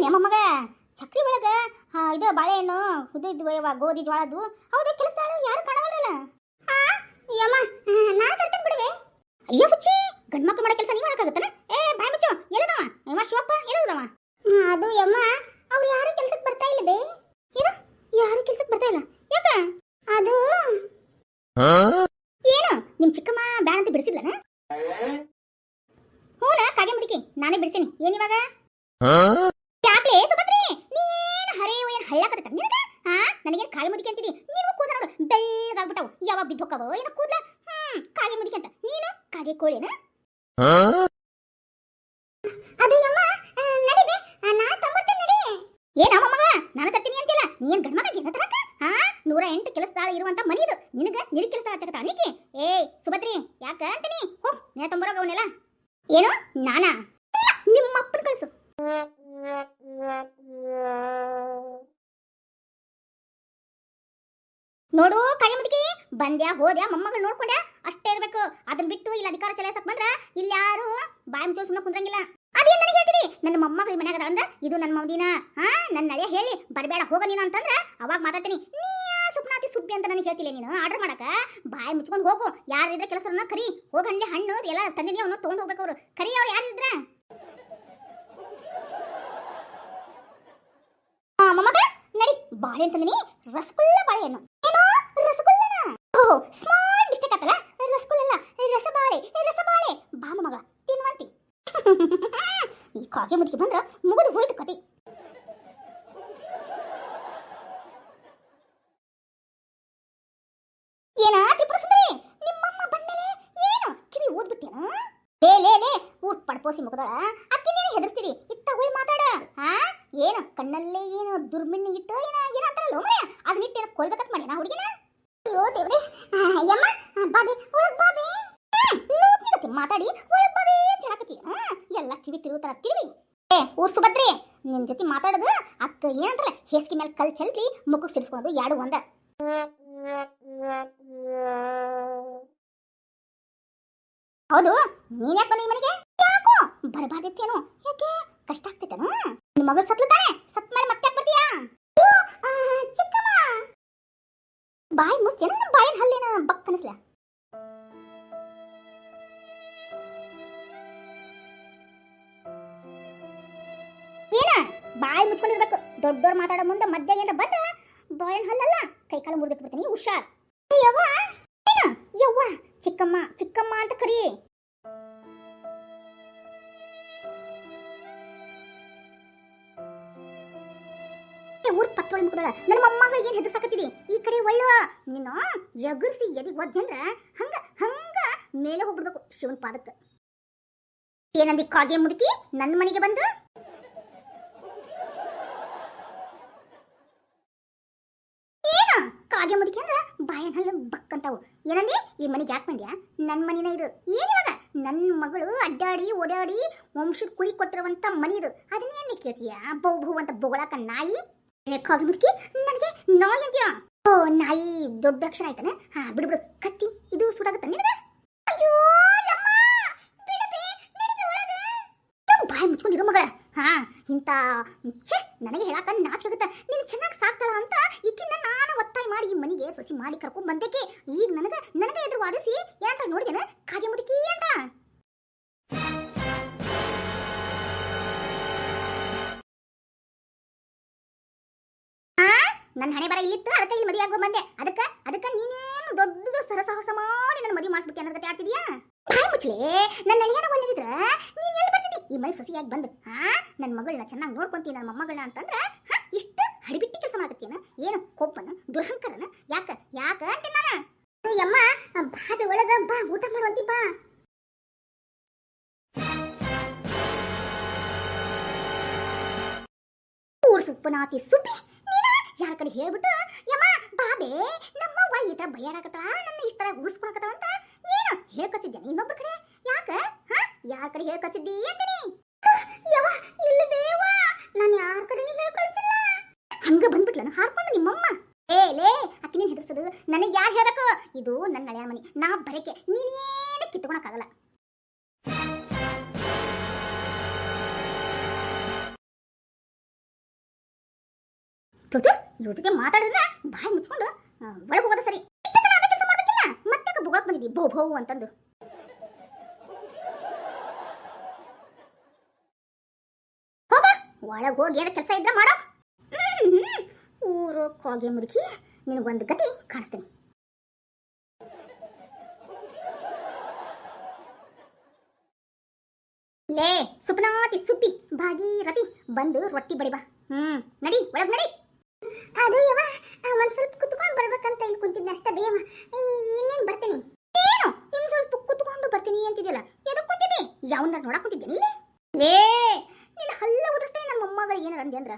ನಮ್ಮ ಮಗ ಚಕ್ರಿ ಒಳಗ ಇದು ಬಾಳೆಹಣ್ಣು ಇದು ಇದ್ವ ಗೋಧಿ ಜ್ವಾಳದ್ದು ಹೌದು ಕೆಲಸದಾಳ ಯಾರು ಕಾಣವಲ್ಲ. ಯಮ್ಮ ನಾ ತರ್ತೇನೆ ಬಿಡುವೆ. ಅಯ್ಯೋ ಹುಚ್ಚಿ ಗಂಡು ಮಕ್ಕಳು ಮಾಡೋ ಕೆಲಸ ನೀವು ಮಾಡಕ್ಕಾಗತ್ತನ? ಬಾಯ್ ಮುಚ್ಚು. ಎಲ್ಲದವ ಯಮ್ಮ ಶಿವಪ್ಪ ಎಲ್ಲದವ? ಅದು ಯಮ್ಮ ಅವ್ರು ಯಾರು ಕೆಲಸಕ್ಕೆ ಬರ್ತಾ ಇಲ್ಲ ಬೇ. ಏನು ಯಾರು ಕೆಲಸಕ್ಕೆ ಬರ್ತಾ ಇಲ್ಲ ಯಾಕ? ಅದು ಏನು ನಿಮ್ ಚಿಕ್ಕಮ್ಮ ಬ್ಯಾನ್ ಅಂತ ಬಿಡಿಸಿದ್ಲನ? ಹೂನ ಕಾಗೆ ಮುದುಕಿ ನಾನೇ ಬಿಡಿಸೀನಿ. ಏನಿವಾಗ ಯಾಕ್ಲೆ ಸುಭದ್ರಿ ನೀನ್ ಹರೇ ಏನ್ ಹಳ್ಳಕತ್ತ ನಿನಗ? ನನಗೇನು ಕಾಗೆ ಮುದುಕಿ ಅಂತಿದಿ? ನೀನು ಕೂದ ನೋಡು ಬೆಳ್ಳಗಾಗ್ಬಿಟ್ಟವು ಯಾವಾಗ ಬಿದ್ದೋಕ್ಕವ ಏನೋ ಕೂದ್ಲ. ಕಾಗೆ ಮುದುಕಿ ಅಂತ ನೀನು ಕಾಗೆ ಕೋಳಿನ? ಅದು ಯಮ್ಮ ನಡಿಬೆ ನಾ ತಗೊಂಡ್ತೇನೆ ನಡಿ. ಏನಮ್ಮ ಮಗ ನಾನು ತರ್ತೀನಿ ಅಂತಿಲ್ಲ ನೀನ್ ಗಂಡ ಮಗ ಏನ ತರಕ? 108 ಕೆಲಸದಾಳ ಇರುವಂತ ಮನಿ ಇದು ನಿನಗ ನಿರಿ ಕೆಲಸದಾಳ ಚಕತ ಅನಿಕಿ. ಸುಭದ್ರಿ ಯಾಕ ಅಂತೀನಿ ಹೋ ನೇ ತಂಬರೋಗ ಅವನೆಲ್ಲ. ಏನು ನಾನಾ? ನಿಮ್ಮ ಅಪ್ಪನ ಕಳಿಸು. ನೋಡು ಕಾಯಿ ಮುದುಕಿ ಬಂದ್ಯಾ ಹೋದ್ಯಾ ಮೊಮ್ಮಗಳು ನೋಡ್ಕೊಂಡ್ಯಾ ಅಷ್ಟೇ ಇರ್ಬೇಕು. ಅದನ್ನ ಬಿಟ್ಟು ಇಲ್ಲಿ ಅಧಿಕಾರ ಚಲಾಯಿಸಕ್ ಬಂದ್ರ ಇಲ್ಲಿ ಯಾರು ಬಾಯಿ ಮುಚ್ಚೋದು ಸುಮ್ಮನೆ ಕುಂದ್ರಂಗಿಲ್ಲ. ಅದೇನ್ ನನಗೆ ಹೇಳ್ತೀರಿ? ನನ್ನ ಮೊಮ್ಮಗಳು ಮನ್ಯಾಗ ಅದ ಅಂದ್ರ ಇದು ನನ್ನ ಮೌದಿನ ನನ್ನ ನಡೆ ಹೇಳಿ ಬರಬೇಡ ಹೋಗ ನೀನು ಅಂತಂದ್ರ ಅವಾಗ ಮಾತಾಡ್ತೀನಿ. ನೀ ಸುಪ್ನಾತಿ ಸುಬ್ಬಿ ಅಂತ ನನಗೆ ಹೇಳ್ತಿಲ್ಲ ನೀನು ಆರ್ಡರ್ ಮಾಡಕ. ಬಾಯಿ ಮುಚ್ಕೊಂಡು ಹೋಗು. ಯಾರಿದ್ರೆ ಕೆಲಸರನ್ನ ಕರಿ ಹೋಗಂಡ್ಲಿ ಹಣ್ಣು ಎಲ್ಲ ತಂದಿನಿ ಅವನು ತಗೊಂಡು ಹೋಗ್ಬೇಕು. ಅವ್ರು ಕರಿ ಅವ್ರು ಯಾರಿದ್ರ ಮೊಮ್ಮಗ ನಡಿ ಬಾಳೆ ತಂದಿನಿ ರಸಗುಲ್ಲ ಬಾಳೆಹಣ್ಣು. ಏನು ರಸಗುಲ್ಲನ? ಓಹ್ ಸ್ಮಾಲ್ ಮಿಸ್ಟೇಕ್ ಆತಲ್ಲ. ರಸಗುಲ್ಲ ರಸಬಾಳೆ ರಸಬಾಳೆ ಬಾ ಮೊಮ್ಮಗ ತಿನ್ವಂತಿ. ಈ ಕಾಗೆ ಮುದುಕಿ ಬಂದ್ರ ಮುಗಿದು ಹೋಯ್ತು ಕಟಿ. ಏನ ತ್ರಿಪುರ ಸುಂದರಿ ನಿಮ್ಮಮ್ಮ ಬಂದ್ಮೇಲೆ ಏನು ಕಿವಿ ಓದ್ಬಿಟ್ಟೇನ? ಲೇ ಊಟ್ ಪಡ್ಪೋಸಿ ಮುಗದಳ ಅಕ್ಕಿನೇನು ಹೆದರ್ಸ್ತೀರಿ ಇತ್ತ ಹೋಗಿ ಮಾತಾಡ. ಏನು ಕಣ್ಣಲ್ಲೇ ಏನು ದುರ್ಮಿಣ್ಣಿ ಇಟ್ಟು ಏನ ಅಂತಾರಲ್ಲ ಮನೆ ಅದನ್ನಿಟ್ಟೇನು ಕೊಲ್ಬೇಕಂತ ಮಾಡಿ ನಾ ಹುಡುಗಿನ. ಅಯ್ಯೋ ದೇವ್ರೆ ಯಮ್ಮ ಬಾಬಿ ಒಳಗ್ ಬಾಬಿ ಮಾತಾಡಿ ಒಳಗ್ ಬಾಬಿ ಅಂತ ಹೇಳಕತ್ತಿ. ಎಲ್ಲ ಕಿವಿ ತಿರುಗುತ್ತಾರ ತಿರುವಿ. ಊರ್ ಸುಭದ್ರಿ ನಿನ್ ಜೊತೆ ಮಾತಾಡೋದು ಅಕ್ಕ ಏನಂತಾರ ಹೇಸಿಗೆ ಮೇಲೆ ಕಲ್ ಚೆಲ್ತಿ ಮುಖಕ್ಕೆ ಸಿಡಿಸ್ಕೊಳೋದು ಎರಡು ಒಂದ. ಹೌದು ನೀನ್ ಯಾಕೆ ಬಂದಿ ಮನೆಗೆ? ಯಾಕೋ ಬರಬಾರ್ದಿತ್ತೇನು? ಯಾಕೆ ಕಷ್ಟ ಆಗ್ತೈತೇನು? ನಿಮ್ಮ ಮಗಳು ಸತ್ಲು ತಾನೆ ಸತ್ ಮೇಲೆ ಮತ್ತೆ ಯಾಕೆ ಬರ್ತೀಯಾ? ಚಿಕ್ಕಮ್ಮ ಬಾಯಿ ಮುಸ್ತೇನ ಬಾಯಿನ ಹಲ್ಲೇನ ಬಕ್ ಅನಿಸ್ಲ? ಏನ ಬಾಯಿ ಮುಚ್ಕೊಂಡಿರ್ಬೇಕು. ದೊಡ್ಡೋರ್ ಮಾತಾಡೋ ಮುಂದೆ ಮಧ್ಯ ಏನ ಬಂದ ಬಾಯಿನ ಹಲ್ಲಲ್ಲ ಕೈಕಾಲು ಮುರಿದಿಟ್ಬಿಡ್ತೀನಿ ಹುಷಾರ್. ಯವ್ವ ಏನ ಯವ್ವ ಚಿಕ್ಕಮ್ಮ ಚಿಕ್ಕಮ್ಮ ಅಂತ ಕರಿ. ಊರ್ ಪತ್ತೊಳಿ ಮುಗ್ದಳ ನನ್ನ ಮೊಮ್ಮಗಳಿಗೆ ಏನ್ ಹೆದರ್ಸಾಕತ್ತಿದಿ? ಈ ಕಡೆ ಒಳ್ಳ ನಿನ್ನ ಎಗರ್ಸಿ ಎದಿಗ್ ಒದ್ನಂದ್ರ ಹಂಗ ಹಂಗ ಮೇಲೆ ಹೋಗ್ಬಿಡ್ಬೇಕು ಶಿವನ್ ಪಾದಕ್ಕೆ. ಏನಂದಿ ಕಾಗೆ ಮುದುಕಿ ನನ್ನ ಮನೆಗೆ ಬಂದು? ಏನ ಕಾಗೆ ಮುದುಕಿ ಅಂದ್ರ ಬಾಯನ್ ಹಲ್ಲ ಬಕ್ಕಂತಾವು. ಏನಂದಿ ಈ ಮನೆಗೆ ಯಾಕೆ ಬಂದ್ಯಾ? ನನ್ನ ಮನಿನ ಇದು. ಏನಿವಾಗ ನನ್ನ ಮಗಳು ಅಡ್ಡಾಡಿ ಓಡಾಡಿ ವಂಶದ ಕುಳಿ ಕೊಟ್ಟಿರುವಂತ ಮನಿ ಇದು. ಅದನ್ನೇನು ಕೇಳ್ತೀಯಾ ಬೌ ಬೌ ಅಂತ ಬೊಗಳಾಕ ನಾಯಿ? ಕಾಗೆ ಮುದುಕಿ ನನಗೆ ನಾಯಿ ಅಂತೀಯ? ಓ ನಾಯಿ ದೊಡ್ಡ ಅಕ್ಷರ ಆಯ್ತಾನೆ. ಬಿಡು ಬಿಡು ಕತ್ತಿ ಇದು ಸುಡಾಗತ್ತ ನಿನಗ? ಅಯ್ಯೋ ಯಮ್ಮ ಬಿಡಬೇ ಬಿಡಬೇ ಒಳಗ ಬಾಯಿ ಮುಚ್ಕೊಂಡಿರೋ ಮಗಳ. ಇಂತ ಛೆ ನನಗೆ ಹೇಳಾಕ ನಾಚಿಕಾಗತ್ತ. ನೀನು ಚೆನ್ನಾಗಿ ಸಾಕ್ತಾಳ ಅಂತ ಈಕಿನ್ನ ನಾನು ಒತ್ತಾಯ ಮಾಡಿ ಈ ಮನೆಗೆ ಸೊಸಿ ಮಾಡಿ ಕರ್ಕೊಂಡ್ ಬಂದಕ್ಕೆ ಈಗ ನನಗ ಎದುರು ವಾದಿಸಿ ಏನಂತ ನೋಡಿದೇನ ಕಾಗೆ ಮುದುಕಿ ಅಂತ. ನನ್ನ ಹಣೆ ಬರ ಇಲ್ಲಿತ್ತು ಅದಕ್ಕೆ ಇಲ್ಲಿ ಮದುವೆ ಆಗುವ ಬಂದೆ. ಅದಕ್ಕ ನೀನೇನು ದೊಡ್ಡದು ಸರಸಾಹಸ ಮಾಡಿ ನನ್ನ ಮದುವೆ ಮಾಡಿಸ್ಬಿಟ್ಟು ಅನ್ನೋದಕ್ಕೆ ಆಡ್ತಿದ್ಯಾ? ಬಾಯಿ ಮುಚ್ಚಲೇ ನನ್ನ ಅಳಿಯನ ಒಳ್ಳೆದಿದ್ರ ನೀನ್ ಎಲ್ಲಿ ಬರ್ತಿದ್ದಿ ಈ ಮನೆ ಸೊಸೆಯಾಗಿ ಬಂದು? ನನ್ನ ಮಗಳನ್ನ ಚೆನ್ನಾಗಿ ನೋಡ್ಕೊಂತೀನಿ ನನ್ನ ಮೊಮ್ಮಗಳನ್ನ ಅಂತಂದ್ರ ಇಷ್ಟು ಹಡಿಬಿಟ್ಟಿ ಕೆಲಸ ಮಾಡಕತ್ತೀನ? ಏನು ಕೋಪನ ದುರಹಂಕಾರನ? ಯಾಕ ಅಂತೀನಿ ನಾನು. ಯಮ್ಮ ಬಾಬಿ ಒಳಗ ಬಾ ಊಟ ಮಾಡುವಂತಿ ಬಾ. ಊರ್ ಸುಪ್ಪನಾತಿ ಸುಬ್ಬಿ ಯಾರ ಕಡೆ ಹೇಳ್ಬಿಟ್ಟು ಯಮ್ಮ ಬಾಬೆ ನಮ್ಮವ್ವ ಈ ತರ ಬಯ್ಯಾಡಕತ್ತ ನನ್ನ ಇಷ್ಟ ಉಳಿಸ್ಕೊಳಕತ್ತ ಅಂತ ಏನು ಹೇಳ್ಕೊಸಿದ್ದೇನೆ ಇನ್ನೊಬ್ಬರ ಕಡೆ? ಯಾಕ ಯಾರ ಕಡೆ ಹೇಳ್ಕೊಸಿದ್ದಿ ಅಂತೀನಿ? ಯವ್ವ ಇಲ್ಲಿ ಬೇವ ನಾನು ಯಾರ ಕಡೆನೂ ಹೇಳ್ಕೊಳ್ಸಿಲ್ಲ. ಹಂಗ ಬಂದ್ಬಿಟ್ಲನ ಹಾರ್ಕೊಂಡು ನಿಮ್ಮಮ್ಮ. ಲೇ ಅಕ್ಕಿ ನೀನ್ ಹೆದರ್ಸದು ನನಗೆ ಯಾರು ಹೇಳ್ಬೇಕು? ಇದು ನನ್ನ ಹಳೆಯ ಮನಿ ನಾ ಬರಕೆ ನೀನೇನು ಕಿತ್ಕೊಳಕ್ಕಾಗಲ್ಲ. ತುತು ಇವ್ರ ಜೊತೆ ಮಾತಾಡಿದ್ರೆ ಬಾಯಿ ಮುಚ್ಕೊಂಡು ಒಳಗೆ ಹೋಗೋದು ಸರಿ. ಇಷ್ಟೊತ್ತನ ಅದೇ ಕೆಲಸ ಮಾಡ್ಬೇಕಿಲ್ಲ, ಮತ್ತೆ ಬುಗಳಕ್ ಬಂದಿದ್ದಿ ಭೋ ಭೋ ಅಂತಂದು. ಹೋಗ ಒಳಗೆ ಹೋಗಿ ಏನೋ ಕೆಲಸ ಇದ್ರೆ ಮಾಡೋ. ಊರು ಕಾಗೆ ಮುದುಕಿ, ನಿನಗೊಂದು ಗತಿ ಕಾಣಿಸ್ತೀನಿ. ಲೇ ಸುಪ್ನಾತಿ ಸುಬ್ಬಿ ಭಾಗೀರಥಿ ಬಂದು ರೊಟ್ಟಿ ಬಡಿ ಬಾ. ನಡಿ ಒಳಗ್ ನಡಿ. ಅದು ಯವ ಒಂದ್ ಸ್ವಲ್ಪ ಕುತ್ಕೊಂಡು ಬರ್ಬೇಕಂತ ಇಲ್ಲಿ ಕುಂತಿದ್ನ ಅಷ್ಟ ಬೇವ. ಇನ್ನೇನ್ ಬರ್ತೀನಿ. ಏನು ಇನ್ ಸ್ವಲ್ಪ ಕುತ್ಕೊಂಡು ಬರ್ತೀನಿ ಅಂತಿದ್ಯಲ್ಲ, ಎದಕ್ ಕುಂತಿದ್ದಿ? ಯಾವನ್ನ ನೋಡಕ್ ಕುಂತಿದ್ದೇನೆ ಇಲ್ಲಿ? ಲೇ ನೀನ್ ಹಲ್ಲ ಉದರ್ಸ್ತೀನಿ ನನ್ನ ಮೊಮ್ಮಗಳಿಗೆ ಏನಾರ ಅಂದೆ ಅಂದ್ರ.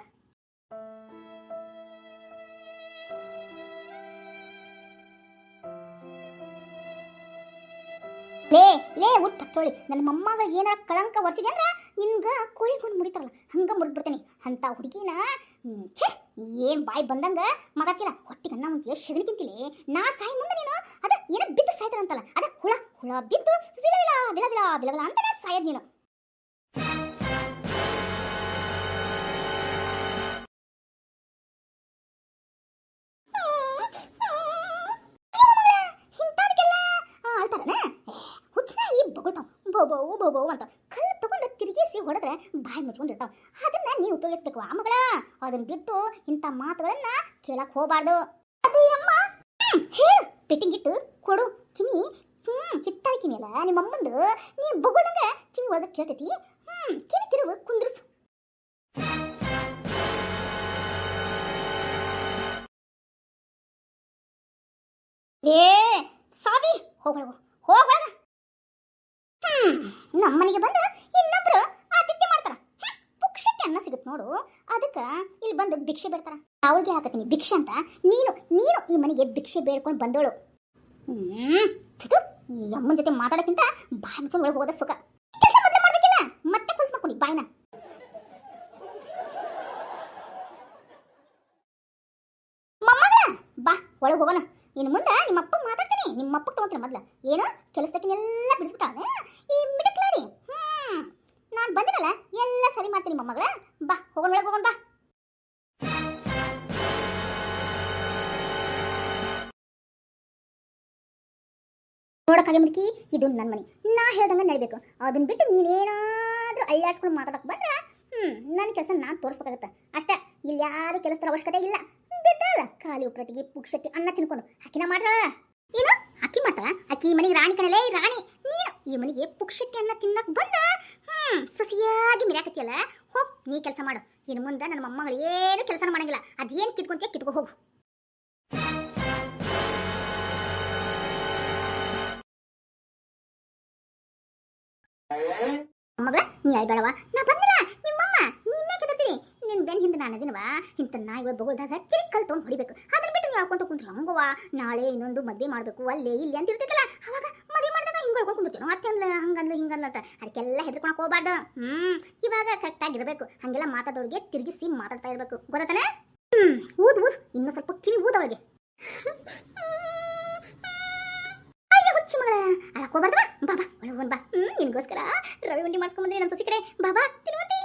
ಲೇ ಲೇ ಉಟ್ ಹತ್ತೋಳಿ, ನನ್ನ ಮೊಮ್ಮಗಳಿಗೆ ಏನಾರ ಕಳಂಕ ವರ್ಸಿದೆ ಅಂದ್ರ ನಿನ್ಗ ಕೋಳಿ ಕೊಂಡು ಮುಡಿತಾರಲ್ಲ ಹಂಗ ಮುರಿದ್ ಬಿಡ್ತೇನೆ ಅಂತ ಹುಡುಗಿನ. ಛೇ ಏನ್ ಬಾಯಿ ಬಂದಂಗ ಮಾತಾಡ್ತಿಲ್ಲ. ಹೊಟ್ಟಿಗೆ ಅನ್ನ ಮುಂಚೆ ಶಗಣಿ ತಿಂತಿಲಿ. ನಾ ಸಾಯಿ ಮುಂದೆ ನೀನು ಅದ ಏನ ಬಿದ್ದು ಸಾಯ್ತಾರಂತಲ್ಲ, ಅದ ಹುಳ ಹುಳ ಬಿದ್ದು ವಿಲವಿಲ ವಿಲವಿಲ ವಿಲವಿಲ ಅಂತಾನೆ ಸಾಯದ್ ನೀನು. ಬೋಬೋ ಬೋಬೋ ಅಂತ ಕಲ್ಲು ತಗೊಂಡು ತಿರುಗಿಸಿ ಹೊಡೆದ್ರೆ ಬಾಯಿ ಮುಚ್ಕೊಂಡಿರ್ತಾವ. ಅದನ್ನ ನೀವು ಉಪಯೋಗಿಸ್ಬೇಕು ಆ ಮಗಳ. ಅದನ್ನ ಬಿಟ್ಟು ಇಂಥ ಮಾತುಗಳನ್ನ ಕೇಳಕ್ ಹೋಗ್ಬಾರ್ದು. ಅದು ಅಮ್ಮ ಹೇಳು, ಪೆಟ್ಟಿಗಿಟ್ಟು ಕೊಡು ಕಿವಿ. ಹಿತ್ತಾಳೆ ಕಿವಿ ಅಲ್ಲ ನಿಮ್ಮಮ್ಮಂದು. ನೀ ಬೊಗಳಂಗ ಕಿವಿ ಒಳಗ ಕೇಳ್ತೈತಿ. ಕಿವಿ ತಿರುವು ಕುಂದ್ರಸು. ಏ ಸಾವಿ ಹೋಗೋಣ ಹೋಗೋಣ. ನಮ್ಮನೆಗೆ ಬಂದು ಇನ್ನೊಬ್ರು ಆತಿಥ್ಯ ಮಾಡ್ತಾರ. ಪುಕ್ಷಕ್ಕೆ ಅನ್ನ ಸಿಗುತ್ತೆ ನೋಡು, ಅದಕ್ಕೆ ಇಲ್ಲಿ ಬಂದು ಭಿಕ್ಷೆ ಬೇಡ್ತಾರ. ಅವಳಿಗೆ ಹಾಕತ್ತೀನಿ ಭಿಕ್ಷೆ ಅಂತ. ನೀನು ನೀನು ಈ ಮನೆಗೆ ಭಿಕ್ಷೆ ಬೇಡ್ಕೊಂಡು ಬಂದವಳು. ಈ ಅಮ್ಮನ ಜೊತೆ ಮಾತಾಡೋಕ್ಕಿಂತ ಬಾಯಿ ಮುಚ್ಕೊಂಡು ಒಳಗೆ ಹೋಗೋದ ಸುಖ. ಕೆಲಸ ಮೊದಲೇ ಮಾಡ್ಬೇಕಿಲ್ಲ, ಮತ್ತೆ ಕುಲ್ಸ್ ಮಾಡ್ಕೊಡಿ ಬಾಯಿನ. ಮೊಮ್ಮಗಳ ಬಾ ಒಳಗೆ ಹೋಗೋಣ. ಇನ್ನು ಮುಂದೆ ನಿಮ್ಮಪ್ಪ ಮಾತಾಡ್ತೀನಿ. ನಿಮ್ಮಪ್ಪ ತಗೋತೀನಿ ಮೊದ್ಲ. ಏನು ಕೆಲಸದಕ್ಕೆಲ್ಲ ಬಿಡಿಸ್ಬಿಟ್ಟಾನೆ ಈ ಮಿಡಕ್ಲಾಡಿ. ನಾನು ಬಂದಿರಲ್ಲ ಎಲ್ಲ ಸರಿ ಮಾಡ್ತೀನಿ ಮೊಮ್ಮಗಳ. ಬಾ ಹೋಗೋಣ ಒಳಗೆ ಹೋಗೋಣ ಬಾ. ನೋಡಕ್ಕಾಗೆ ಮುದುಕಿ, ಇದು ನನ್ನ ಮನೆ. ನಾ ಹೇಳ್ದಂಗ ನಡಿಬೇಕು. ಅದನ್ನ ಬಿಟ್ಟು ನೀನೇನಾದ್ರೂ ಅಳ್ಳಾಡ್ಸ್ಕೊಂಡು ಮಾತಾಡಕ್ ಬಂದ್ರೆ ನನ್ನ ಕೆಲಸ ನಾನು ತೋರಿಸ್ಬೇಕಾಗತ್ತೆ ಅಷ್ಟೇ. ಇಲ್ಲಿ ಯಾರು ಕೆಲಸದ ಅವಶ್ಯಕತೆ ಇಲ್ಲ. ಬಿದ್ದಲ್ಲ ಖಾಲಿ ಉಪ್ರಟ್ಟಿಗೆ ಪುಕ್ಷಟ್ಟಿ ಅನ್ನ ತಿನ್ಕೊಂಡು ಅಕ್ಕಿನ ಮಾಡ್ರ. ಏನು ಅಕ್ಕಿ ಮಾಡ್ತಾರ? ಅಕ್ಕಿ ಈ ಮನೆಗೆ ರಾಣಿ ಕಣಲೇ ರಾಣಿ. ನೀನು ಈ ಮನೆಗೆ ಪುಕ್ಷಟ್ಟಿ ಅನ್ನ ತಿನ್ನಕ್ ಬಂದ ಸಸಿಯಾಗಿ ಮಿರಾಕತ್ತಿಯಲ್ಲ. ಹೋಗ್ ನೀ ಕೆಲಸ ಮಾಡು. ಇನ್ನು ಮುಂದೆ ನನ್ನ ಮೊಮ್ಮಗಳು ಏನು ಕೆಲಸ ಮಾಡಂಗಿಲ್ಲ. ಅದೇನು ಕಿತ್ಕೊಂತೀಯ ಕಿತ್ಕೊ ಹೋಗು. ಮಗ ನೀ ಬೇಡವಾ? ನಾ ಬಂದಿಲ್ಲ ನಿಮ್ಮಮ್ಮ. ನೀನೇ ಕೆದತೀನಿ. ನಿನ್ ಬೆನ್ ಹಿಂದೆ ನಾನು ಅದಿನವಾ. ಇಂಥ ನಾಯಿಗಳು ಬೊಗಳ್ದಾಗ ತಿರುಗಿ ಕಲ್ ತೊಗೊಂಡು ಹೊಡಿಬೇಕು. ಅದನ್ನ ಬಿಟ್ಟು ನೀವು ಹಾಕೊಂತ ಕುಂತ್ರಿ ಹಂಗವ. ನಾಳೆ ಇನ್ನೊಂದು ಮದುವೆ ಮಾಡಬೇಕು ಅಲ್ಲೇ ಇಲ್ಲಿ ಅಂತ ಇರ್ತೈತಲ್ಲ, ಅವಾಗ ಮದುವೆ ಮಾಡಿದಾಗ ಹಿಂಗೆ ಹೇಳ್ಕೊಂಡು ಕುಂದಿರ್ತೀವಿ. ಮತ್ತೆ ಅಂದ್ಲ ಹಂಗಂದ್ಲು ಹಿಂಗಂದ್ಲ ಅಂತ ಅದಕ್ಕೆಲ್ಲ ಹೆದರ್ಕೊಳಕ್ ಹೋಗ್ಬಾರ್ದು. ಇವಾಗ ಕರೆಕ್ಟಾಗಿರ್ಬೇಕು. ಹಂಗೆಲ್ಲ ಮಾತಾಡೋರಿಗೆ ತಿರುಗಿಸಿ ಮಾತಾಡ್ತಾ ಇರ್ಬೇಕು. ಗೊತ್ತಾನೆ? ಊದ್ ಊದ್ ಇನ್ನೂ ಸ್ವಲ್ಪ ಕಿವಿ ಊದ ಅವಳಿಗೆ. ಅಯ್ಯ ಹುಚ್ಚಿ ಮಗಳ ಅಳಕ್ ಹೋಗ್ಬಾರ್ದವಾ. ಬಾಬಾ ಒಳಗೆ ಬಾ. ನಿನ್ಗೋಸ್ಕರ ರವೆ ಉಂಡಿ ಮಾಡ್ಸ್ಕೊಂಬಂದ್ರೆ ನನ್ನ ಸೊಸಿ ಕಡೆ. ಬಾಬಾ ತಿನ್ನುವಂತೆ.